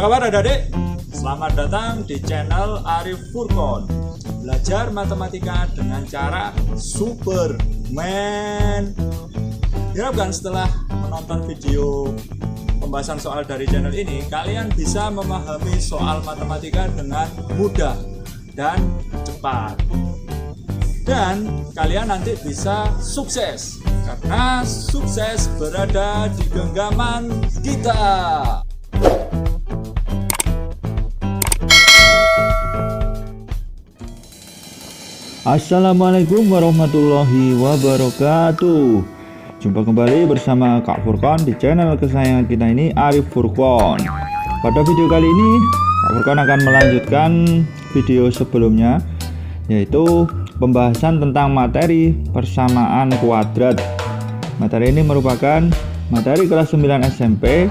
kabar adik-adik? Selamat datang di channel Arif Furqon. Belajar matematika dengan cara Superman. Diharapkan setelah menonton video pembahasan soal dari channel ini, kalian bisa memahami soal matematika dengan mudah dan cepat. Dan kalian nanti bisa sukses, karena sukses berada di genggaman kita. Assalamualaikum warahmatullahi wabarakatuh. Jumpa kembali bersama Kak Furqon di channel kesayangan kita ini, Arif Furqon. Pada video kali ini Kak Furqon akan melanjutkan video sebelumnya, yaitu pembahasan tentang materi persamaan kuadrat. Materi ini merupakan materi kelas 9 SMP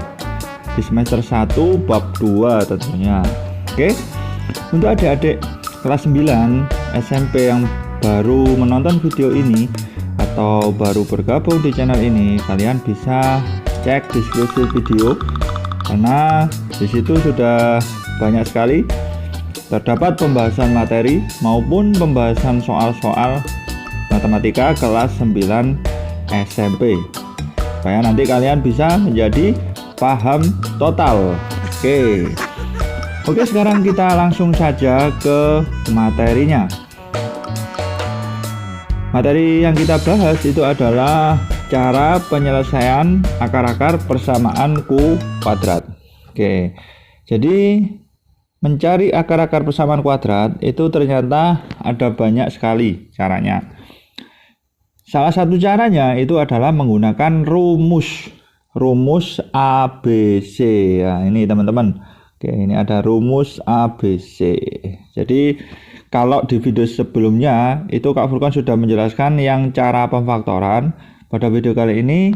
di semester 1 bab 2 tentunya. Oke, untuk adik-adik kelas 9 SMP yang baru menonton video ini atau baru bergabung di channel ini, kalian bisa cek deskripsi video, karena disitu sudah banyak sekali terdapat pembahasan materi maupun pembahasan soal-soal matematika kelas 9 SMP, supaya nanti kalian bisa menjadi paham total. Oke, sekarang kita langsung saja ke materinya. Materi yang kita bahas itu adalah cara penyelesaian akar-akar persamaan kuadrat. Oke, jadi mencari akar-akar persamaan kuadrat itu ternyata ada banyak sekali caranya. Salah satu caranya itu adalah menggunakan rumus ABC. Ya, ini teman-teman. Oke, ini ada rumus ABC. Jadi kalau di video sebelumnya itu Kak Furqon sudah menjelaskan yang cara pemfaktoran. Pada video kali ini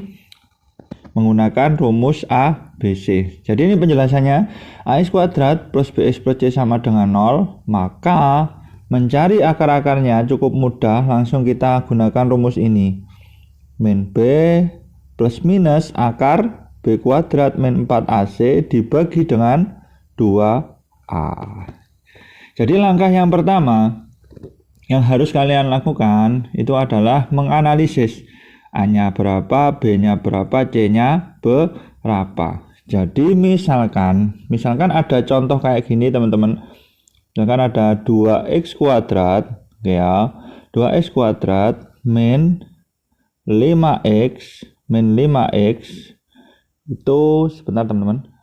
menggunakan rumus ABC. Jadi ini penjelasannya, AX kuadrat plus BX plus C sama dengan 0. Maka mencari akar-akarnya cukup mudah, langsung kita gunakan rumus ini. Min B plus minus akar B kuadrat min 4AC dibagi dengan 2A. Jadi langkah yang pertama yang harus kalian lakukan itu adalah menganalisis A-nya berapa, B-nya berapa, C-nya berapa. Jadi misalkan ada contoh kayak gini teman-teman. Misalkan ada 2x kuadrat, ya, 2x kuadrat min 5x itu, sebentar teman-teman,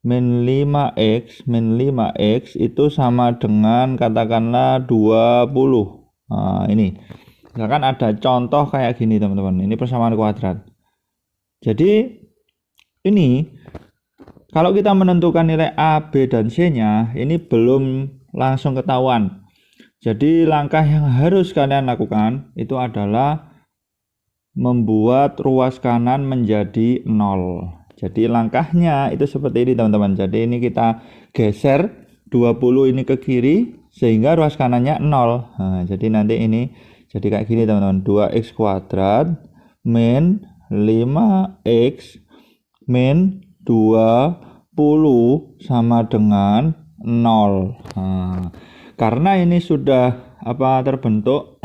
min 5x itu sama dengan katakanlah 20. Nah, ini misalkan ada contoh kayak gini teman-teman, ini persamaan kuadrat. Jadi ini kalau kita menentukan nilai A, B, dan C nya ini belum langsung ketahuan. Jadi langkah yang harus kalian lakukan itu adalah membuat ruas kanan menjadi 0. Jadi langkahnya itu seperti ini teman-teman. Jadi ini kita geser 20 ini ke kiri sehingga ruas kanannya 0. Nah, jadi nanti ini jadi kayak gini teman-teman. 2x kuadrat min 5x min 20 sama dengan 0. Nah, karena ini sudah terbentuk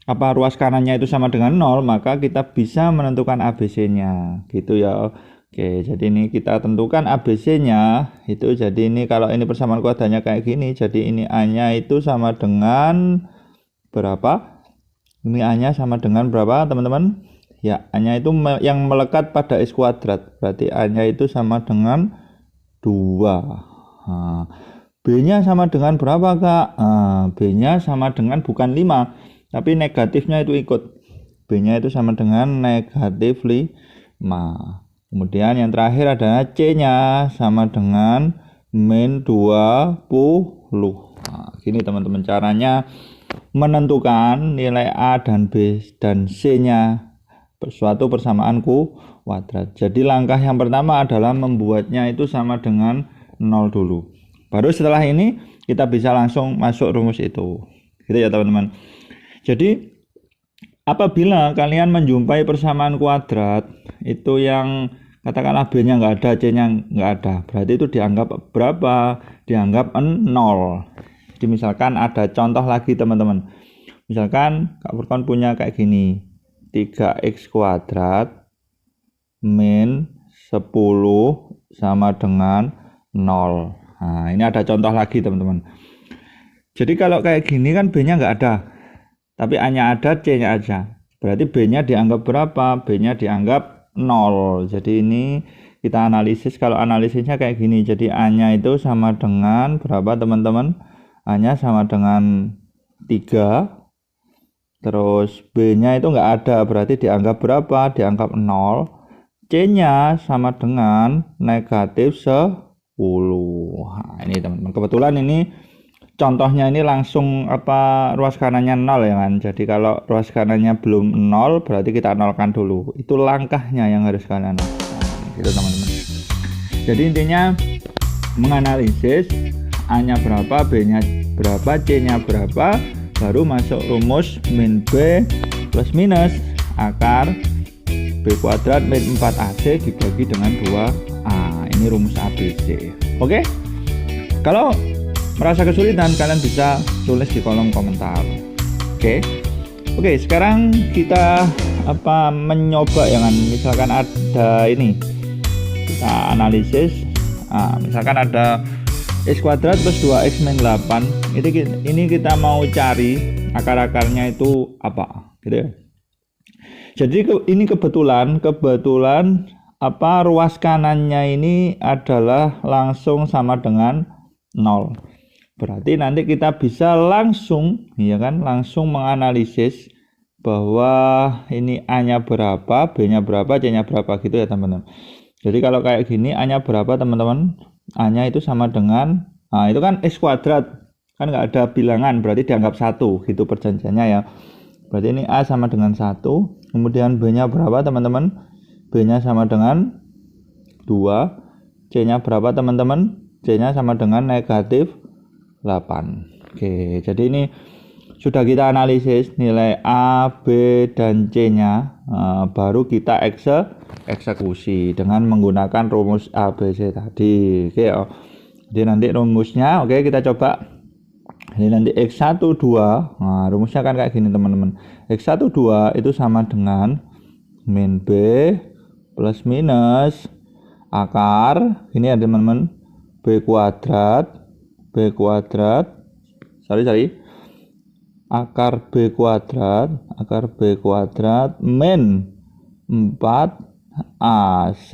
ruas kanannya itu sama dengan 0, maka kita bisa menentukan ABC-nya gitu ya. Oke, jadi ini kita tentukan ABC-nya itu. Jadi ini kalau ini persamaan kuadratnya kayak gini, jadi ini A-nya itu sama dengan berapa? Ini A-nya sama dengan berapa teman-teman? Ya, A-nya itu yang melekat pada X kuadrat, berarti A-nya itu sama dengan 2. Nah, B-nya sama dengan berapa Kak? Nah, B-nya sama dengan bukan 5, tapi negatifnya itu ikut. B-nya itu sama dengan negatif 5. Kemudian yang terakhir adalah C-nya sama dengan min 20. Nah, gini teman-teman caranya menentukan nilai A dan B dan C-nya suatu persamaan kuadrat. Jadi langkah yang pertama adalah membuatnya itu sama dengan 0 dulu. Baru setelah ini kita bisa langsung masuk rumus itu. Gitu ya teman-teman. Jadi apabila kalian menjumpai persamaan kuadrat itu yang katakanlah B-nya nggak ada, C-nya nggak ada, berarti itu dianggap berapa? Dianggap 0. Jadi misalkan ada contoh lagi teman-teman, misalkan Kak Furkon punya kayak gini, 3x kuadrat min 10 sama dengan 0. Nah ini ada contoh lagi teman-teman. Jadi kalau kayak gini kan B-nya nggak ada, tapi A-nya ada, C-nya aja, berarti B-nya dianggap berapa? B-nya dianggap 0. Jadi ini kita analisis, kalau analisisnya kayak gini, jadi A-nya itu sama dengan berapa teman-teman? A-nya sama dengan 3, terus B-nya itu nggak ada, berarti dianggap berapa? Dianggap 0. C-nya sama dengan negatif 10. Nah, ini teman-teman, kebetulan ini contohnya ini langsung ruas kanannya 0 ya kan. Jadi kalau ruas kanannya belum 0 berarti kita nolkan dulu. Itu langkahnya yang harus kalian lakukan. Gitu teman-teman. Jadi intinya menganalisis A-nya berapa, B-nya berapa, C-nya berapa, baru masuk rumus min B plus minus akar B kuadrat min 4AC dibagi dengan 2A. Ini rumus ABC. Oke? Kalau merasa kesulitan kalian bisa tulis di kolom komentar. Oke, sekarang kita mencoba ya kan. Misalkan ada ini, kita analisis. Misalkan ada x kuadrat plus 2x min 8. Ini kita mau cari akar-akarnya itu apa, gitu ya. Jadi ini kebetulan ruas kanannya ini adalah langsung sama dengan 0. Berarti nanti kita bisa langsung ya kan, langsung menganalisis bahwa ini A-nya berapa, B-nya berapa, C-nya berapa gitu ya teman-teman. Jadi kalau kayak gini A-nya berapa teman-teman? A-nya itu sama dengan, nah itu kan x kuadrat, kan nggak ada bilangan, berarti dianggap 1 gitu perjanjiannya ya. Berarti ini A sama dengan 1. Kemudian B-nya berapa teman-teman? B-nya sama dengan 2. C-nya berapa teman-teman? C-nya sama dengan negatif 8. Oke, jadi ini sudah kita analisis nilai A, B, dan C-nya, baru kita eksekusi dengan menggunakan rumus ABC tadi. Oke, jadi nanti rumusnya, kita coba. Ini nanti X1, 2, nah rumusnya kan kayak gini teman-teman. X1, 2 itu sama dengan min B plus minus akar, ini ya teman-teman, B kuadrat akar B kuadrat min 4AC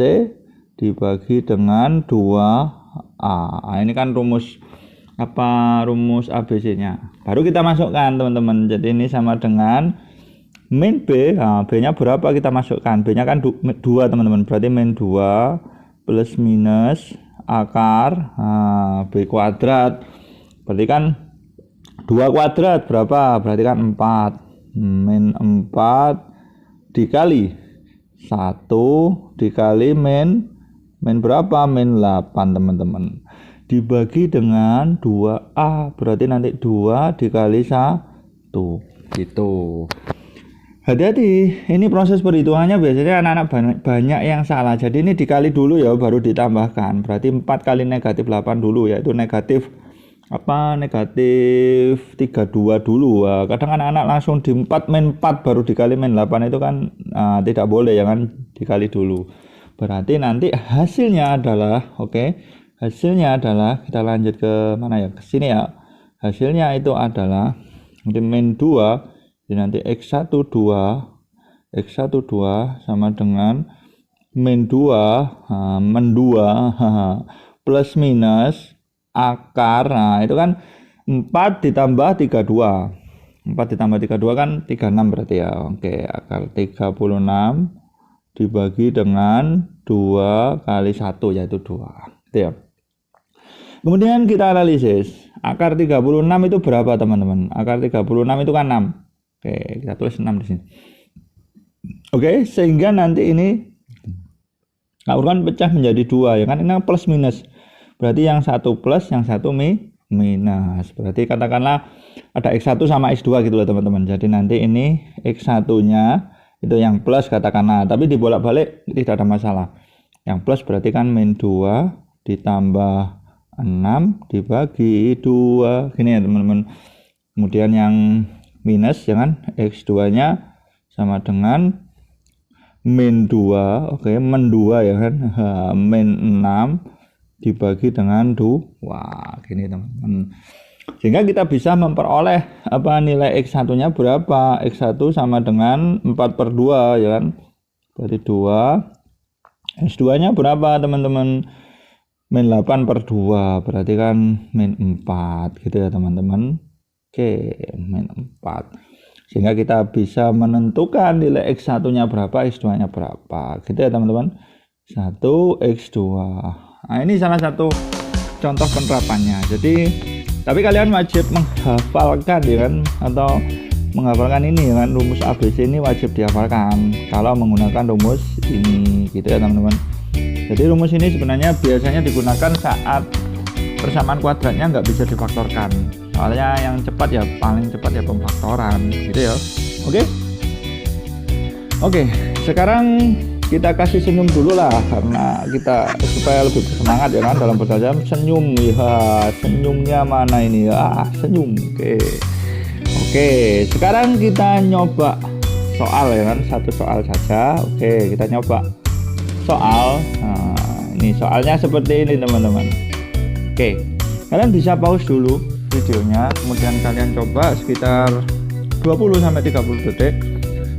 dibagi dengan 2A. Nah, ini kan rumus ABC-nya. Baru kita masukkan teman-teman. Jadi ini sama dengan min B. Nah, B-nya berapa kita masukkan? B-nya kan 2 teman-teman. Berarti min 2 plus minus akar B kuadrat. Berarti kan 2 kuadrat berapa? Berarti kan 4. Min 4 dikali 1 dikali min berapa? Min 8 teman-teman. Dibagi dengan 2A, berarti nanti 2 dikali 1 gitu. Hati-hati, ini proses perhitungannya biasanya anak-anak banyak yang salah. Jadi ini dikali dulu ya, baru ditambahkan. Berarti 4 kali negatif 8 dulu, yaitu negatif 32 dulu. Kadang anak-anak langsung di 4 min 4 baru dikali min 8, itu kan tidak boleh ya kan, dikali dulu. Berarti nanti hasilnya adalah hasilnya adalah, kita lanjut ke mana ya, ke sini ya. Hasilnya itu adalah min 2, jadi nanti X12 sama dengan min 2 plus minus akar. Nah itu kan 4 ditambah 32, 4 ditambah 32 kan 36 berarti ya. Akar 36 dibagi dengan 2 kali 1 yaitu 2 gitu ya. Kemudian kita analisis akar 36 itu berapa teman-teman? Akar 36 itu kan 6. Kita tulis 6 di sini. Sehingga nanti ini kan pecah menjadi 2 ya kan, ini plus minus. Berarti yang satu plus, yang satu minus. Berarti katakanlah ada X1 sama X2 gitu loh teman-teman. Jadi nanti ini X1-nya itu yang plus katakanlah, tapi dibolak-balik tidak ada masalah. Yang plus berarti kan min 2 ditambah 6 dibagi 2. Gini ya teman-teman. Kemudian yang minus ya kan, X2 nya sama dengan min 2. Oke, min 2 ya kan, min 6 dibagi dengan 2. Gini teman-teman. Sehingga kita bisa memperoleh nilai X1 nya berapa. X1 sama dengan 4/2 ya kan, berarti 2. X2 nya berapa teman-teman? Min 8/2 berarti kan min 4 gitu ya teman-teman. Oke, min 4. Sehingga kita bisa menentukan nilai X1 nya berapa, X2 nya berapa gitu ya teman-teman. 1 X2. Nah, ini salah satu contoh penerapannya. Jadi tapi kalian wajib menghafalkan ya kan, atau menghafalkan ini ya kan, rumus ABC ini wajib dihafalkan kalau menggunakan rumus ini gitu ya teman-teman. Jadi rumus ini sebenarnya biasanya digunakan saat persamaan kuadratnya nggak bisa difaktorkan. Soalnya yang cepat ya, paling cepat ya pemfaktoran gitu ya. Oke, sekarang kita kasih senyum dulu lah, karena kita supaya lebih bersemangat ya kan dalam belajar. Senyum ya, senyumnya mana ini ya, senyum. Oke, sekarang kita nyoba soal ya kan, satu soal saja. Oke, kita nyoba soal. Nah, ini soalnya seperti ini teman-teman. Oke, kalian bisa pause dulu videonya, kemudian kalian coba sekitar 20-30 detik,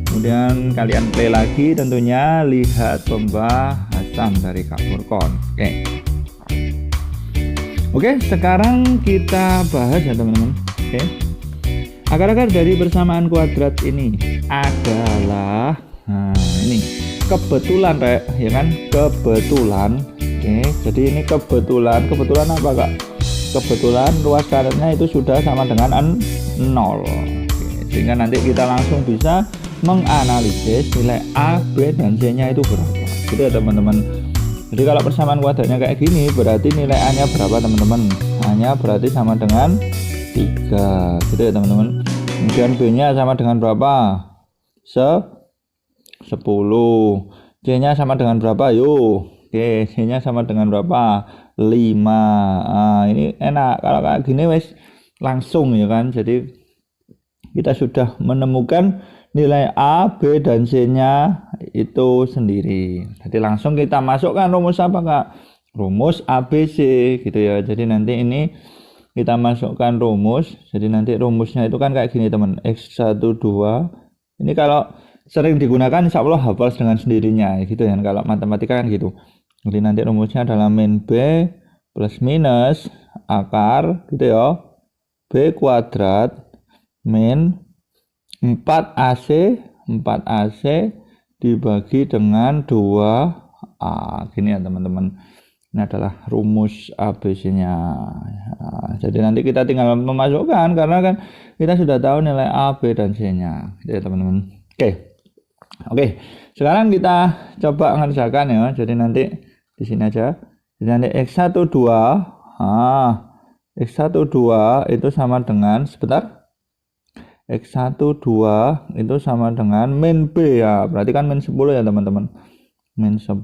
kemudian kalian play lagi, tentunya lihat pembahasan dari Kak Furqon. Oke, sekarang kita bahas ya teman-teman. Akar-akar dari persamaan kuadrat ini adalah, nah ini kebetulan ya kan, kebetulan. Jadi ini kebetulan apa Kak? Kebetulan ruas karetnya itu sudah sama dengan 0. Sehingga nanti kita langsung bisa menganalisis nilai A, B, dan C nya itu berapa gitu ya teman-teman. Jadi kalau persamaan kuadratnya kayak gini, berarti nilai A nya berapa teman-teman? A nya berarti sama dengan 3 gitu ya teman-teman. Kemudian B nya sama dengan berapa? 10. C nya sama dengan berapa? Yuk. Oke, C nya sama dengan berapa? 5. Nah, ini enak kalau kayak gini wes langsung ya kan. Jadi kita sudah menemukan nilai A, B, dan C nya itu sendiri. Jadi langsung kita masukkan rumus apa Kak? Rumus ABC gitu ya. Jadi nanti ini kita masukkan rumus. Jadi nanti rumusnya itu kan kayak gini teman. X12 ini kalau sering digunakan insya Allah hafal dengan sendirinya gitu ya. Kalau matematika kan gitu. Jadi nanti rumusnya adalah min B plus minus akar gitu ya, B kuadrat min 4AC dibagi dengan 2A. Gini ya teman-teman. Ini adalah rumus ABC-nya. Nah, jadi nanti kita tinggal memasukkan karena kan kita sudah tahu nilai A, B, dan C-nya. Gitu ya teman-teman. Oke. Sekarang kita coba mengerjakan ya. Jadi nanti di sini aja. Jadi nanti X12, X12 itu sama dengan X12 itu sama dengan min B ya. Berarti kan min 10 ya teman-teman. Min 10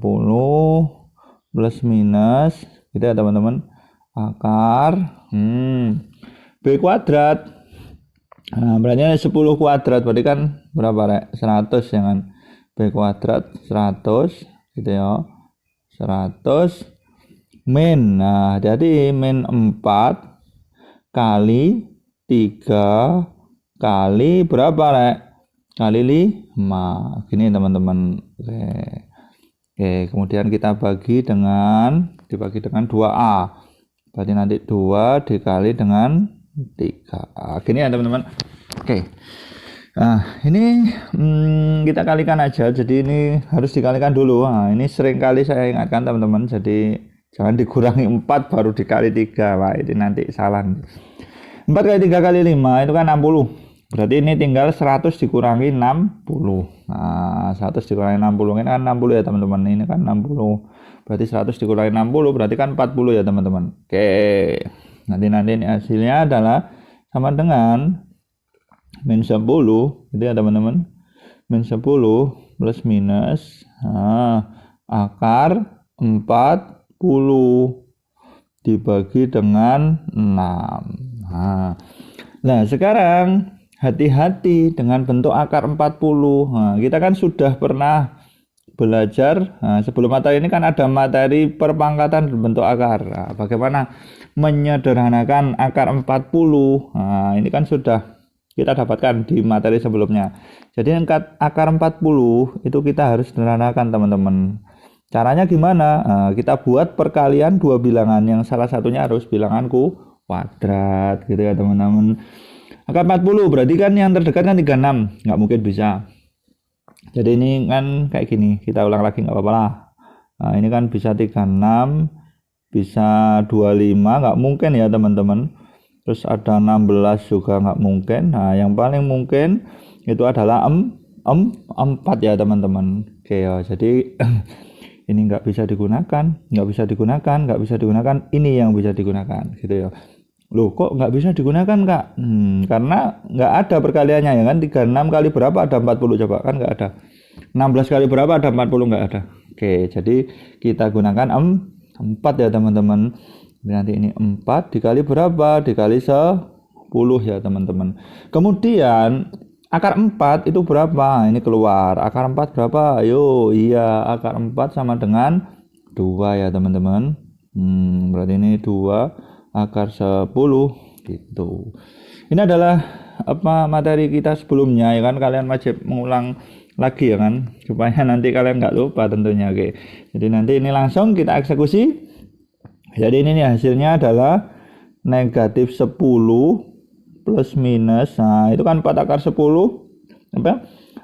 plus minus gitu ya teman-teman. Akar B kuadrat. Nah, berarti 10 kuadrat berarti kan berapa Rek? 100 ya kan. B kuadrat 100 gitu ya. 100 min. Nah, jadi min 4 kali 3 kali berapa Rek? Kali 5. Gini teman-teman. Oke, kemudian kita dibagi dengan 2A. Berarti nanti 2 dikali dengan 3. Gini ya teman-teman. Oke. Nah, ini kita kalikan aja. Jadi ini harus dikalikan dulu. Nah, ini sering kali saya ingatkan teman-teman. Jadi jangan dikurangi 4 baru dikali 3. Wah, ini nanti salah. 4 kali 3 kali 5 itu kan 60. Berarti ini tinggal 100 dikurangi 60. Nah, 100 dikurangi 60 ini kan 60 ya teman-teman. Ini kan 60. Berarti 100 dikurangi 60 berarti kan 40 ya teman-teman. Oke. Nanti ini hasilnya adalah sama dengan min 10 gitu ya teman-teman. Min 10 plus minus akar dibagi dengan 6. Nah, sekarang hati-hati dengan bentuk akar 40. Nah, kita kan sudah pernah belajar sebelum materi ini kan ada materi perpangkatan bentuk akar. Nah, bagaimana menyederhanakan akar 40. Nah, ini kan sudah kita dapatkan di materi sebelumnya. Jadi akar 40 itu kita harus sederhanakan, teman-teman. Caranya gimana? Kita buat perkalian dua bilangan yang salah satunya harus bilangan kuadrat gitu ya, teman-teman. Akar 40 berarti kan yang terdekat kan 36, nggak mungkin bisa. Jadi ini kan kayak gini, kita ulang lagi nggak apa-apa lah. Nah, ini kan bisa 36, bisa 25, nggak mungkin ya, teman-teman. Terus ada 16 juga nggak mungkin. Nah, yang paling mungkin itu adalah 4 ya, teman-teman. Oke ya, jadi ini nggak bisa digunakan, ini yang bisa digunakan gitu ya. Loh, kok nggak bisa digunakan, Kak? Karena nggak ada perkaliannya ya kan. 36 kali berapa ada 40, coba kan nggak ada. 16 kali berapa ada 40, nggak ada. Oke, jadi kita gunakan 4 ya, teman-teman. Nanti ini 4 dikali berapa? Dikali 10 ya, teman-teman. Kemudian akar 4 itu berapa? Ini keluar. Akar 4 berapa? Ayo, iya, akar 4 sama dengan 2 ya, teman-teman. Berarti ini 2 akar 10 gitu. Ini adalah materi kita sebelumnya ya kan. Kalian wajib mengulang lagi ya kan, supaya nanti kalian nggak lupa tentunya. Oke. Jadi nanti ini langsung kita eksekusi. Jadi ini nih hasilnya adalah negatif 10 plus minus. Nah, itu kan 4 akar 10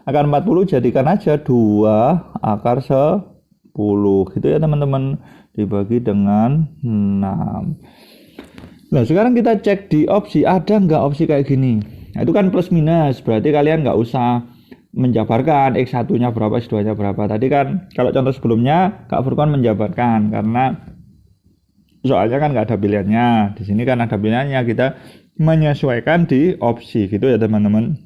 akar 40, jadikan aja 2 akar 10 gitu ya, teman-teman, dibagi dengan 6. Nah, sekarang kita cek di opsi, ada nggak opsi kayak gini. Nah, itu kan plus minus, berarti kalian nggak usah menjabarkan X1 nya berapa, X2 nya berapa. Tadi kan kalau contoh sebelumnya Kak Furqon menjabarkan, karena soalnya kan nggak ada pilihannya. Di sini kan ada pilihannya, kita menyesuaikan di opsi gitu ya, teman-teman.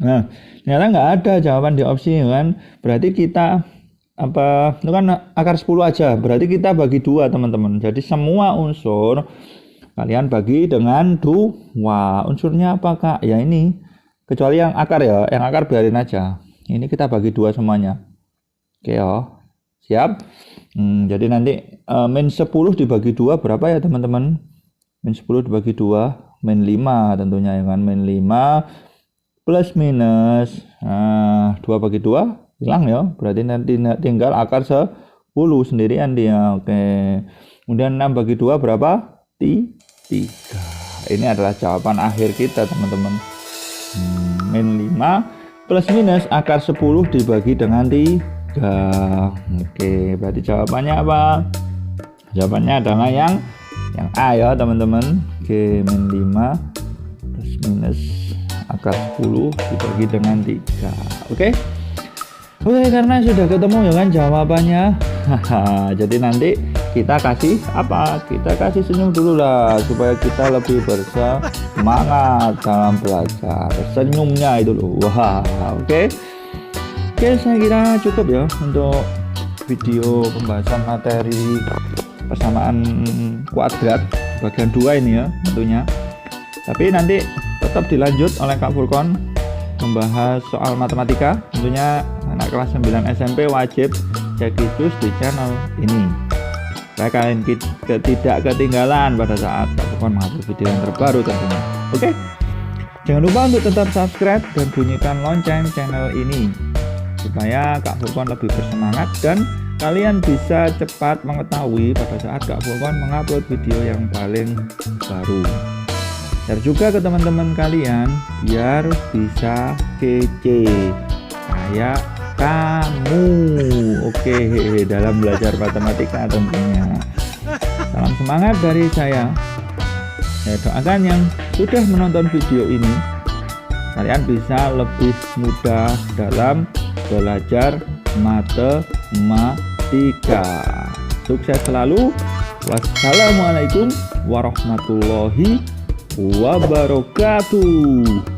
Nah, ternyata nggak ada jawaban di opsi kan. Berarti kita itu kan akar 10 aja. Berarti kita bagi 2, teman-teman. Jadi semua unsur kalian bagi dengan 2. Unsurnya apa, Kak? Ya ini. Kecuali yang akar ya. Yang akar biarin aja. Ini kita bagi 2 semuanya. Oke ya. Siap? Jadi nanti min 10 dibagi 2 berapa ya, teman-teman? Min 10 dibagi 2, min 5 tentunya ya kan. Min 5 plus minus 2 bagi 2 hilang ya. Berarti nanti tinggal akar 10 sendirian dia. Oke. Kemudian 6 bagi 2 berapa? 3. Ini adalah jawaban akhir kita, teman-teman. Min 5 plus minus akar 10 dibagi dengan 3. Oke, berarti jawabannya apa? Jawabannya adalah yang A ya, teman-teman. Oke, min 5 plus minus akar 10 dibagi dengan 3. Oke, karena sudah ketemu ya kan jawabannya. Jadi nanti kita kasih apa? Kita kasih senyum dulu lah, supaya kita lebih bersemangat dalam belajar. Senyumnya itu loh. Wah, oke. Oke, saya kira cukup ya untuk video pembahasan materi persamaan kuadrat bagian 2 ini ya tentunya. Tapi nanti tetap dilanjut oleh Kak Furqon membahas soal matematika. Tentunya anak kelas 9 SMP wajib cek jus di channel ini, supaya kalian tidak ketinggalan pada saat Kak Furqon mengupload video yang terbaru tentunya. Oke, jangan lupa untuk tetap subscribe dan bunyikan lonceng channel ini, supaya Kak Furqon lebih bersemangat dan kalian bisa cepat mengetahui pada saat Kak Furqon mengupload video yang paling baru. Share juga ke teman-teman kalian biar bisa kece kayak kamu. Oke, dalam belajar matematika tentunya. Salam semangat dari saya. Saya doakan yang sudah menonton video ini, kalian bisa lebih mudah dalam belajar matematika. Sukses selalu. Wassalamualaikum warahmatullahi wabarakatuh.